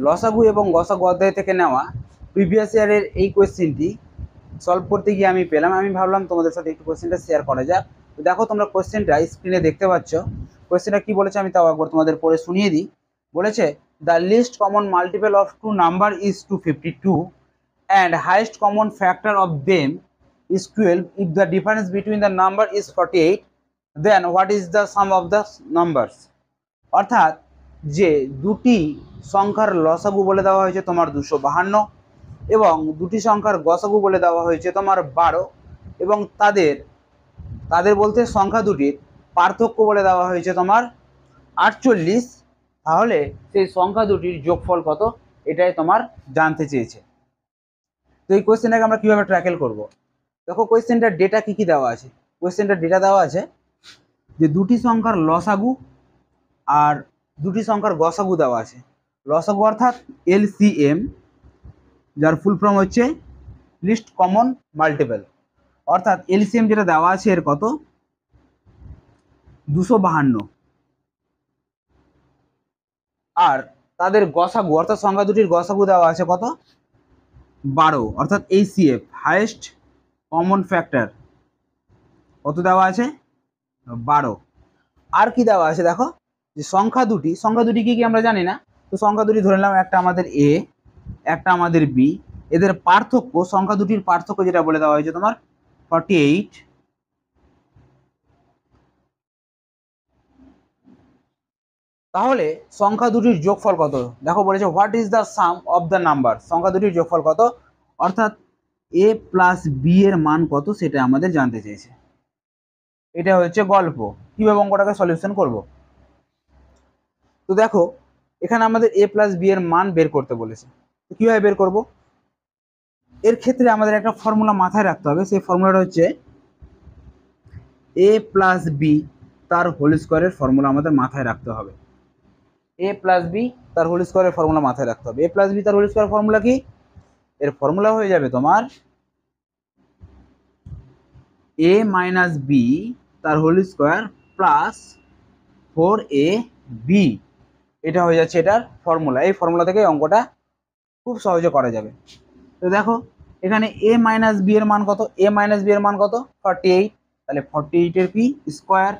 লসাগু এবং গসাগু অধ্যায় থেকে নেওয়া প্রিভিয়াস ইয়ারের এই কোয়েশ্চেনটি সলভ করতে গিয়ে আমি পেলাম। আমি ভাবলাম তোমাদের সাথে একটু কোয়েশ্চেনটা শেয়ার করা যাক। তো দেখো তোমরা কোয়েশ্চেনটা স্ক্রিনে দেখতে পাচ্ছ। কোয়েশ্চেনটা কি বলেছে আমি তাও একবার তোমাদের পড়ে শুনিয়ে দিই। বলেছে the least common multiple of two number is 252 and highest common factor of them is 12. If the difference between the number is 48, then what is the sum of the numbers? অর্থাৎ যে দুটি সংখ্যার লসাগু বলে দেওয়া হয়েছে তোমার 252 এবং দুটি সংখ্যার গসাগু বলে দেওয়া হয়েছে তোমার 12 এবং তাদের তাদের বলতে সংখ্যা দুটির পার্থক্য বলে দেওয়া হয়েছে তোমার 48, তাহলে সেই সংখ্যা দুটির যোগফল কত এটাই তোমার জানতে চেয়েছে। তো এই কোয়েশ্চেনটাকে আমরা কিভাবে ট্র্যাকেল করব? দেখো কোয়েশ্চেনটার ডেটা কি কি দেওয়া আছে। কোয়েশ্চেনটার ডেটা দেওয়া আছে যে দুটি সংখ্যার লসাগু আর দুটি সংখ্যার গসাগু দেওয়া আছে। লসাগু অর্থাৎ এলসিএম, যার ফুল ফর্ম হচ্ছে লিস্ট কমন মাল্টিপল, অর্থাৎ এলসিএম যেটা দেওয়া আছে এর কত 252, আর তাদের গসাগু অর্থাৎ সংখ্যা দুটির গসাগু দেওয়া আছে কত 12, অর্থাৎ এইচসিএফ হাইয়েস্ট কমন ফ্যাক্টর কত দেওয়া আছে 12। আর কি দেওয়া আছে দেখো যে সংখ্যা দুটি কি কি আমরা জানি না। তো সংখ্যা দুটি ধরে নিলাম, একটা আমাদের এ একটা আমাদের বি, এদের পার্থক্য সংখ্যা দুটির পার্থক্য যেটা বলে দেওয়া হয়েছে তোমার 48। তাহলে সংখ্যা দুটির যোগফল কত দেখো বলেছে what is the some of the number, সংখ্যা দুটির যোগফল কত, অর্থাৎ এ প্লাস বি এর মান কত সেটা আমাদের জানতে চেয়েছে। এটা হচ্ছে গল্প। কিভাবে অঙ্কটাকে সলিউশন করব? তো দেখো এখানে আমাদের এ প্লাস বি এর মান বের করতে বলেছে। কিভাবে বের করব? এর ক্ষেত্রে আমাদের একটা ফর্মুলা মাথায় রাখতে হবে। সেই ফর্মুলাটা হচ্ছে এ প্লাস বি তার হোল স্কোয়ারের ফর্মুলা আমাদের মাথায় রাখতে হবে। এ প্লাস বি তার হোল স্কোয়ারের ফর্মুলা মাথায় রাখতে হবে। এ প্লাস বি তার হোল স্কোয়ার ফর্মুলা কি? এর ফর্মুলা হয়ে যাবে তোমার এ মাইনাস বি তার হোল স্কোয়ার প্লাস 4 AB, এটা হয়ে যাচ্ছে এটার ফর্মুলা। এই ফর্মুলা থেকে অঙ্কটা খুব সহজে করা যাবে। তো দেখো এখানে এ মাইনাস বি এর মান কত, এ মাইনাস বি এর মান কত 48, তাহলে 48 এর কি স্কোয়ার,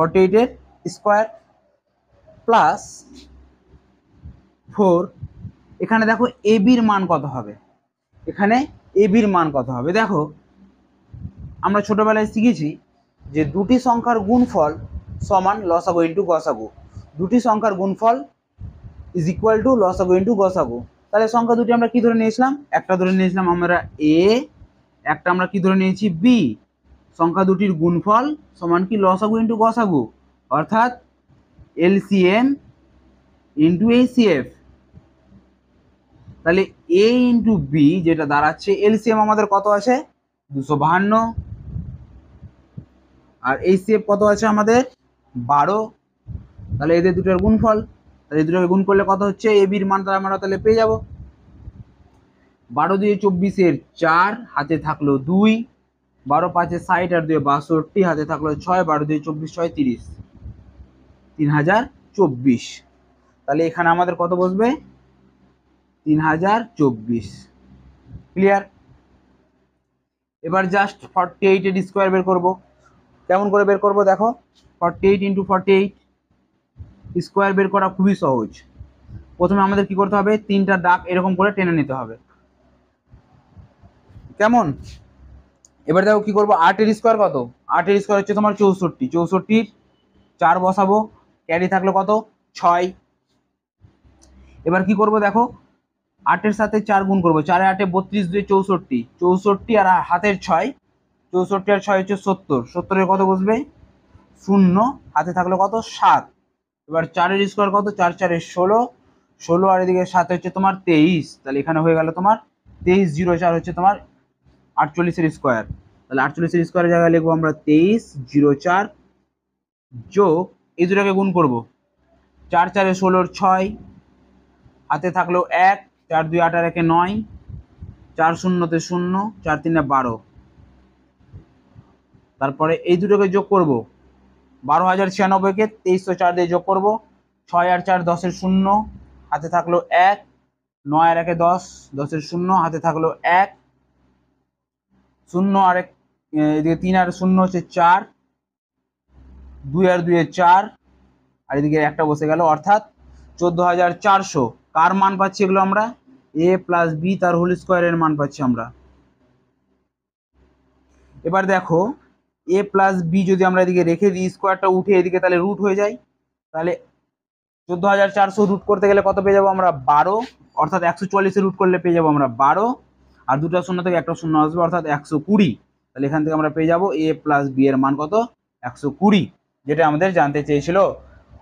48 এর স্কোয়ার প্লাস 4। এখানে দেখো এ বির মান কত হবে, এখানে এ বির মান কত হবে দেখো আমরা ছোটবেলায় শিখেছি যে দুটি সংখ্যার গুণফল সমান লসাগু ইন্টু গসাগু, দুটি সংখ্যার গুণফল ইজ ইকুয়াল টু লসাগু ইন্টু গসাগু। তাহলে সংখ্যা দুটি আমরা কি ধরে নিয়েছিলাম, একটা ধরে নিয়েছিলাম আমরা এ, একটা আমরা কি ধরে নিয়েছি বি। সংখ্যা দুটির গুণফল সমান কি লসাগু ইন্টু গসাগু, অর্থাৎ এলসিএম ইন্টু এইচসিএফ। তাহলে এ ইন্টু বি যেটা দাঁড়াচ্ছে এলসিএম আমাদের কত আছে 252, আর এইচসিএফ কত আছে আমাদের 12। তাহলে এদের দুটোর গুণফল, তাহলে এই দুটোকে গুণ করলে কত হচ্ছে এ বির মান আমরা তাহলে পেয়ে যাব 12 দিয়ে 24 4, হাতে থাকলো 2, 12 5 60 আর 2 62, হাতে থাকলো 6, 12 দিয়ে 24 6 30, 3024। তাহলে এখানে আমাদের কত বসবে 3024। ক্লিয়ার? এবার জাস্ট 48 এর স্কোয়ার বের করব। কেমন করে বের করব দেখো 48 ইন্টু 48 স্কোয়ার বের করা খুবই সহজ। প্রথমে আমাদের কি করতে হবে, তিনটা দাগ এরকম করে টেনে নিতে হবে। কেমন? এবার দেখো কি করবো, 8 এর স্কোয়ার কত, 8 এর স্কোয়ার হচ্ছে তোমার 64, 64 4 বসাবো, ক্যারি থাকলো কত 6। এবার কি করব দেখো 8 এর সাথে 4 গুণ করবো, 4 8 32 2 64, 64 আর হাতের 6, 64 আর 6 হচ্ছে 70, 70 এর কত বসবে 0, হাতে থাকলো কত 7। এবার 4 এর স্কোয়ার কত, 4 4 16, 16 আর এদিকে 7 হচ্ছে তোমার 23, তাহলে এখানে হয়ে গেল তোমার 23 0 4 হচ্ছে তোমার 48 এর স্কোয়ার। তাহলে 48 এর স্কোয়ারের জায়গায় লিখবো আমরা 23 0 4 যোগ এই দুটাকে গুণ করবো, 4 4 16 6, হাতে থাকলো 1, 4 2 8 আর 1 9, 4 0 0, 4 3 12। তারপরে এই দুটোকে যোগ করব, 12,096কে 2304 দিয়ে যোগ করবো। 6 আর 4 10-এর 0, হাতে থাকলো 1। 9 আর 1-এ 10, 10-এর 0, হাতে থাকলো 1। 0 আর 1, এদিকে 3 আর 0 হচ্ছে 4, 2 আর 2-এ 4, আর এদিকে একটা বসে গেল, অর্থাৎ 14,400। কার মান পাচ্ছি এগুলো আমরা? a প্লাস বি তার হোল স্কোয়ারের মান পাচ্ছি আমরা। এবার দেখো a প্লাস বি যদি আমরা এদিকে রেখে দিই, স্কোয়ারটা উঠে এদিকে তাহলে রুট হয়ে যায়, তাহলে 14,400 রুট করতে গেলে কত পেয়ে যাবো আমরা? 12, অর্থাৎ 144 রুট করলে পেয়ে যাবো আমরা 12, আর দুটো শূন্য থেকে একটা শূন্য আসবে, অর্থাৎ 120। তাহলে এখান থেকে আমরা পেয়ে যাবো a প্লাস বি এর মান কত? 120, যেটা আমাদের জানতে চেয়েছিল।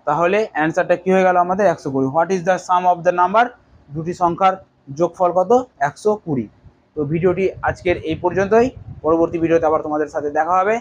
তাহলে অ্যান্সারটা কি হয়ে গেল আমাদের? 120। What is the some of the number? দুটি সংখ্যার যোগফল কত? 120। তো ভিডিওটি আজকের এই পর্যন্তই। পরবর্তী ভিডিওতে আবার তোমাদের সাথে দেখা হবে।